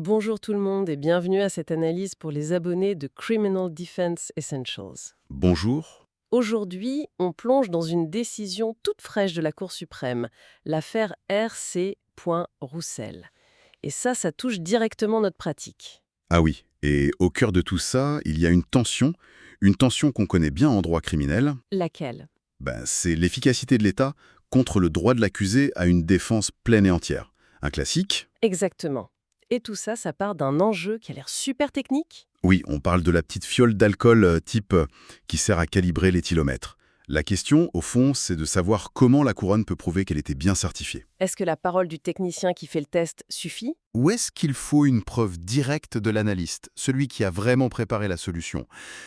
Bonjour tout le monde et bienvenue à cette analyse pour les abonnés de Criminal Defense Essentials. Bonjour. Aujourd'hui, on plonge dans une décision toute fraîche de la Cour suprême, l'affaire R.C. Roussel. Et ça touche directement notre pratique. Ah oui, et au cœur de tout ça, il y a une tension qu'on connaît bien en droit criminel. Laquelle? C'est l'efficacité de l'État contre le droit de l'accusé à une défense pleine et entière. Un classique. Exactement. Et tout ça, ça part d'un enjeu qui a l'air super technique. Oui, on parle de la petite fiole d'alcool type qui sert à calibrer l'éthylomètre. La question, au fond, c'est de savoir comment la couronne peut prouver qu'elle était bien certifiée. Est-ce que la parole du technicien qui fait le test suffit? Ou est-ce qu'il faut une preuve directe de l'analyste, celui qui a vraiment préparé la solution?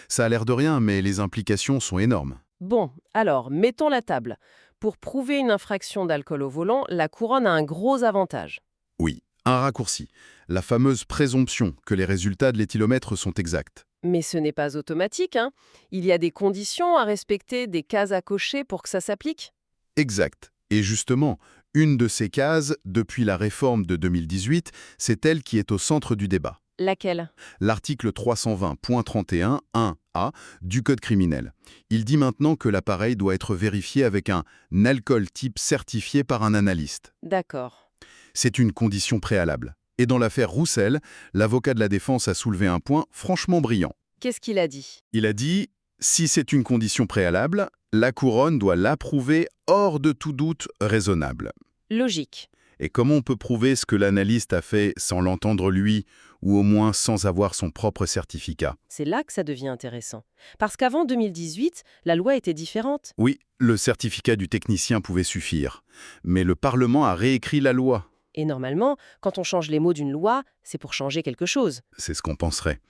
Ça a l'air de rien, mais les implications sont énormes. Bon, alors, mettons la table. Pour prouver une infraction d'alcool au volant, la couronne a un gros avantage. Oui, un raccourci. La fameuse présomption que les résultats de l'éthylomètre sont exacts. Mais ce n'est pas automatique, hein. Il y a des conditions à respecter, des cases à cocher pour que ça s'applique. Exact. Et justement, une de ces cases, depuis la réforme de 2018, c'est elle qui est au centre du débat. Laquelle? L'article 320.31(1)A du Code criminel. Il dit maintenant que l'appareil doit être vérifié avec un alcool type certifié par un analyste. D'accord. C'est une condition préalable. Et dans l'affaire Roussel, l'avocat de la défense a soulevé un point franchement brillant. Qu'est-ce qu'il a dit? Il a dit « Si c'est une condition préalable, la couronne doit l'approuver hors de tout doute raisonnable. Logique. » Et comment on peut prouver ce que l'analyste a fait sans l'entendre lui, ou au moins sans avoir son propre certificat? C'est là que ça devient intéressant. Parce qu'avant 2018, la loi était différente. Oui, le certificat du technicien pouvait suffire. Mais le Parlement a réécrit la loi. Et normalement, quand on change les mots d'une loi, c'est pour changer quelque chose. C'est ce qu'on penserait.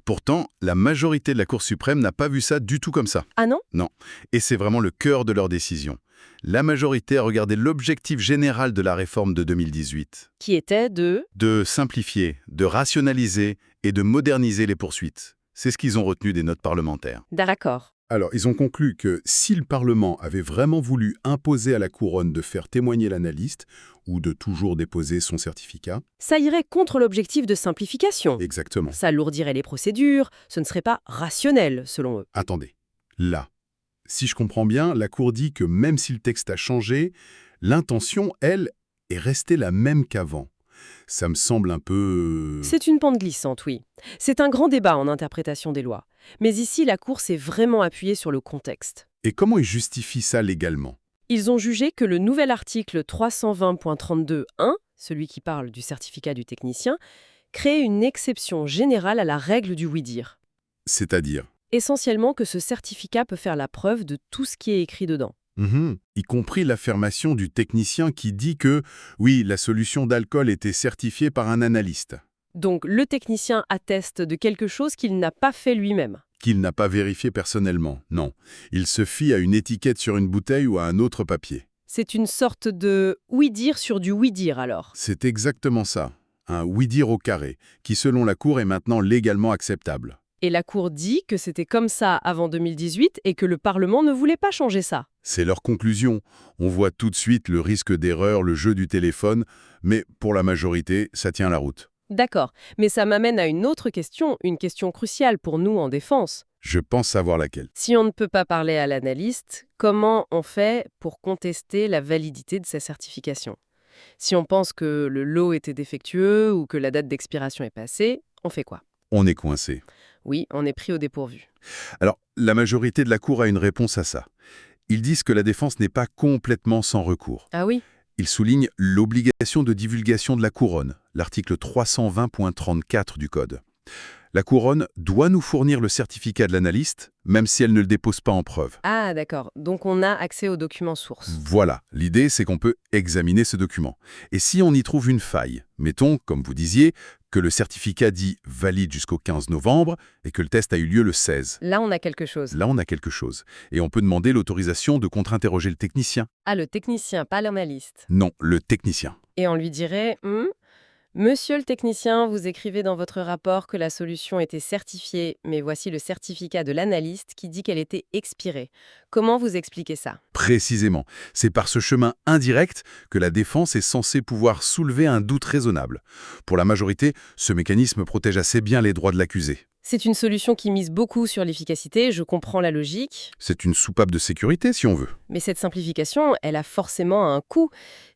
Pourtant, la majorité de la Cour suprême n'a pas vu ça du tout comme ça. Ah non? Non. Et c'est vraiment le cœur de leur décision. La majorité a regardé l'objectif général de la réforme de 2018. Qui était de... De simplifier, de rationaliser et de moderniser les poursuites. C'est ce qu'ils ont retenu des notes parlementaires. D'accord. Alors, ils ont conclu que si le Parlement avait vraiment voulu imposer à la couronne de faire témoigner l'analyste ou de toujours déposer son certificat, Ça irait contre l'objectif de simplification. exactement. Ça alourdirait les procédures, ce ne serait pas rationnel, selon eux. Attendez, là, si je comprends bien, la Cour dit que même si le texte a changé, l'intention, elle, est restée la même qu'avant. Ça me semble un peu... C'est une pente glissante, oui. C'est un grand débat en interprétation des lois. Mais ici, la Cour s'est vraiment appuyée sur le contexte. Et comment ils justifient ça légalement? Ils ont jugé que le nouvel article 320.32.1, celui qui parle du certificat du technicien, crée une exception générale à la règle du oui-dire. C'est-à-dire Essentiellement que ce certificat peut faire la preuve de tout ce qui est écrit dedans. Y compris l'affirmation du technicien qui dit que, oui, la solution d'alcool était certifiée par un analyste, Donc le technicien atteste de quelque chose qu'il n'a pas fait lui-même. qu'il n'a pas vérifié personnellement. Non, il se fie à une étiquette sur une bouteille ou à un autre papier. C'est une sorte de oui-dire sur du oui-dire alors. C'est exactement ça, un oui-dire au carré, qui selon la Cour est maintenant légalement acceptable. Et la Cour dit que c'était comme ça avant 2018 et que le Parlement ne voulait pas changer ça. C'est leur conclusion. On voit tout de suite le risque d'erreur, le jeu du téléphone, mais pour la majorité, ça tient la route. D'accord, mais ça m'amène à une autre question, une question cruciale pour nous en défense. Je pense savoir laquelle. Si on ne peut pas parler à l'analyste, comment on fait pour contester la validité de sa certification? Si on pense que le lot était défectueux ou que la date d'expiration est passée, on fait quoi? On est coincé. Oui, on est pris au dépourvu. Alors, la majorité de la Cour a une réponse à ça. Ils disent que la défense n'est pas complètement sans recours. Ah oui? Ils soulignent l'obligation de divulgation de la couronne, l'article 320.34 du Code. La couronne doit nous fournir le certificat de l'analyste, même si elle ne le dépose pas en preuve. Ah d'accord, donc on a accès aux documents sources. Voilà, l'idée c'est qu'on peut examiner ce document. Et si on y trouve une faille, mettons, comme vous disiez, que le certificat dit valide jusqu'au 15 novembre et que le test a eu lieu le 16. Là, on a quelque chose. Là, on a quelque chose. Et on peut demander l'autorisation de contre-interroger le technicien. Ah, le technicien, pas l'analyste. Non, le technicien. Et on lui dirait, Monsieur le technicien, vous écrivez dans votre rapport que la solution était certifiée, mais voici le certificat de l'analyste qui dit qu'elle était expirée. Comment vous expliquez ça? Précisément, c'est par ce chemin indirect que la défense est censée pouvoir soulever un doute raisonnable. Pour la majorité, ce mécanisme protège assez bien les droits de l'accusé. C'est une solution qui mise beaucoup sur l'efficacité, je comprends la logique, C'est une soupape de sécurité si on veut. mais cette simplification, elle a forcément un coût.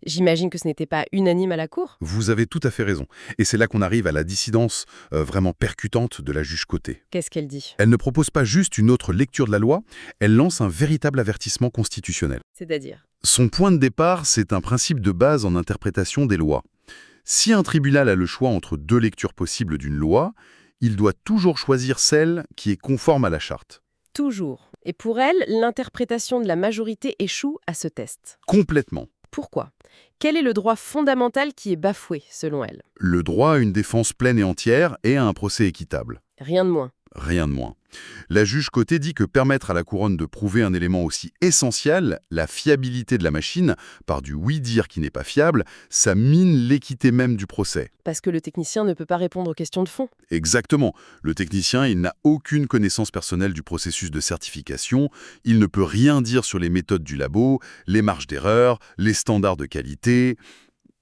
J'imagine que ce n'était pas unanime à la Cour. Vous avez tout à fait raison. Et c'est là qu'on arrive à la dissidence vraiment percutante de la juge Côté. Qu'est-ce qu'elle dit? Elle ne propose pas juste une autre lecture de la loi, elle lance un véritable avertissement constitutionnel. C'est-à-dire? Son point de départ, c'est un principe de base en interprétation des lois. Si un tribunal a le choix entre deux lectures possibles d'une loi, il doit toujours choisir celle qui est conforme à la charte. Toujours. Et pour elle, l'interprétation de la majorité échoue à ce test. Complètement. Pourquoi? Quel est le droit fondamental qui est bafoué, selon elle? Le droit à une défense pleine et entière et à un procès équitable. Rien de moins. Rien de moins. La juge Côté dit que permettre à la couronne de prouver un élément aussi essentiel, la fiabilité de la machine, par du oui-dire qui n'est pas fiable, ça mine l'équité même du procès. Parce que le technicien ne peut pas répondre aux questions de fond. Exactement. Le technicien, il n'a aucune connaissance personnelle du processus de certification, il ne peut rien dire sur les méthodes du labo, les marges d'erreur, les standards de qualité,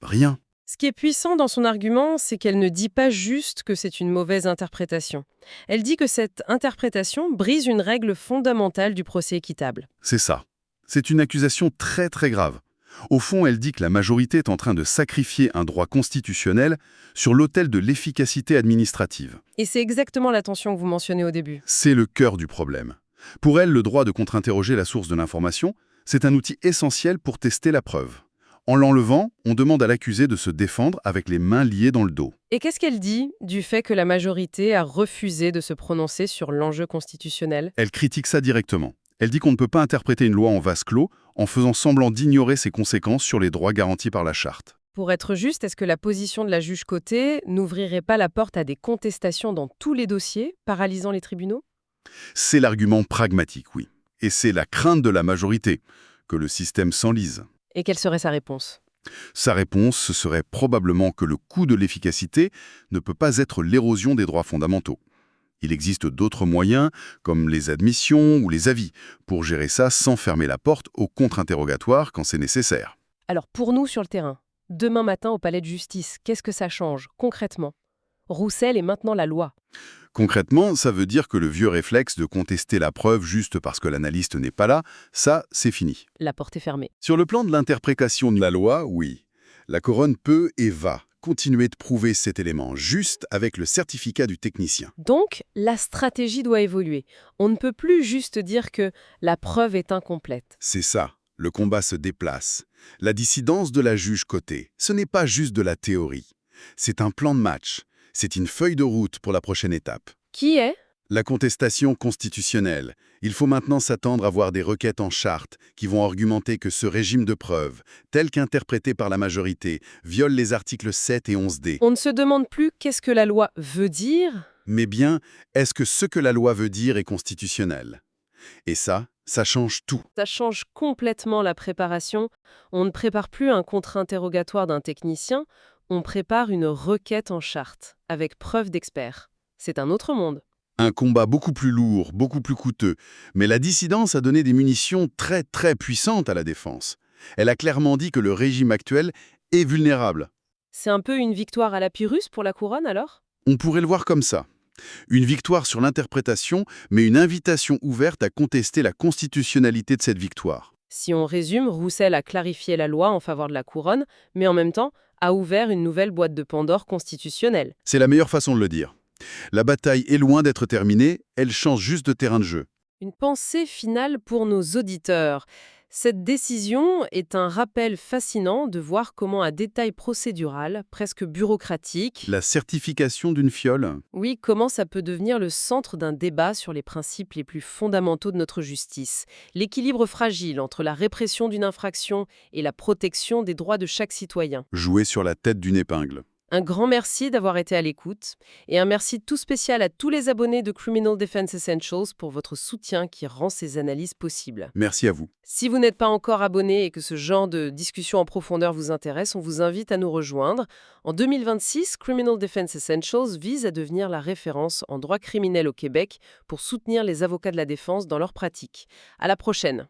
rien. Ce qui est puissant dans son argument, c'est qu'elle ne dit pas juste que c'est une mauvaise interprétation. Elle dit que cette interprétation brise une règle fondamentale du procès équitable. C'est ça. C'est une accusation très très grave. Au fond, elle dit que la majorité est en train de sacrifier un droit constitutionnel sur l'autel de l'efficacité administrative. Et c'est exactement la tension que vous mentionnez au début. C'est le cœur du problème. Pour elle, le droit de contre-interroger la source de l'information, c'est un outil essentiel pour tester la preuve. En l'enlevant, on demande à l'accusé de se défendre avec les mains liées dans le dos. Et qu'est-ce qu'elle dit du fait que la majorité a refusé de se prononcer sur l'enjeu constitutionnel? Elle critique ça directement. Elle dit qu'on ne peut pas interpréter une loi en vase clos en faisant semblant d'ignorer ses conséquences sur les droits garantis par la charte. Pour être juste, est-ce que la position de la juge Côté n'ouvrirait pas la porte à des contestations dans tous les dossiers, paralysant les tribunaux? C'est l'argument pragmatique, oui. Et c'est la crainte de la majorité, que le système s'enlise. Et quelle serait sa réponse? Sa réponse, ce serait probablement que le coût de l'efficacité ne peut pas être l'érosion des droits fondamentaux. Il existe d'autres moyens, comme les admissions ou les avis, pour gérer ça sans fermer la porte au contre-interrogatoire quand c'est nécessaire. Alors pour nous sur le terrain, demain matin au palais de justice, qu'est-ce que ça change concrètement? Roussel est maintenant la loi. Concrètement, ça veut dire que le vieux réflexe de contester la preuve juste parce que l'analyste n'est pas là, ça, c'est fini. La porte est fermée. Sur le plan de l'interprétation de la loi, oui. La couronne peut et va continuer de prouver cet élément juste avec le certificat du technicien. Donc, la stratégie doit évoluer. On ne peut plus juste dire que la preuve est incomplète. C'est ça, le combat se déplace. La dissidence de la juge Côté, ce n'est pas juste de la théorie. C'est un plan de match. C'est une feuille de route pour la prochaine étape. Qui est? La contestation constitutionnelle. Il faut maintenant s'attendre à voir des requêtes en charte qui vont argumenter que ce régime de preuve, tel qu'interprété par la majorité, viole les articles 7 et 11D. On ne se demande plus qu'est-ce que la loi veut dire? Mais bien, est-ce que ce que la loi veut dire est constitutionnel? Et ça change tout. Ça change complètement la préparation. On ne prépare plus un contre-interrogatoire d'un technicien, on prépare une requête en charte, avec preuve d'expert. C'est un autre monde. Un combat beaucoup plus lourd, beaucoup plus coûteux. Mais la dissidence a donné des munitions très très puissantes à la défense. Elle a clairement dit que le régime actuel est vulnérable. C'est un peu une victoire à la Pyrrhus pour la couronne alors? On pourrait le voir comme ça. Une victoire sur l'interprétation, mais une invitation ouverte à contester la constitutionnalité de cette victoire. Si on résume, Roussel a clarifié la loi en faveur de la couronne, mais en même temps a ouvert une nouvelle boîte de Pandore constitutionnelle. C'est la meilleure façon de le dire. La bataille est loin d'être terminée, elle change juste de terrain de jeu. Une pensée finale pour nos auditeurs. Cette décision est un rappel fascinant de voir comment un détail procédural, presque bureaucratique, La certification d'une fiole, oui, comment ça peut devenir le centre d'un débat sur les principes les plus fondamentaux de notre justice. L'équilibre fragile entre la répression d'une infraction et la protection des droits de chaque citoyen. jouée sur la tête d'une épingle. Un grand merci d'avoir été à l'écoute et un merci tout spécial à tous les abonnés de Criminal Defense Essentials pour votre soutien qui rend ces analyses possibles. Merci à vous. Si vous n'êtes pas encore abonné et que ce genre de discussion en profondeur vous intéresse, on vous invite à nous rejoindre. En 2026, Criminal Defense Essentials vise à devenir la référence en droit criminel au Québec pour soutenir les avocats de la défense dans leur pratique. À la prochaine.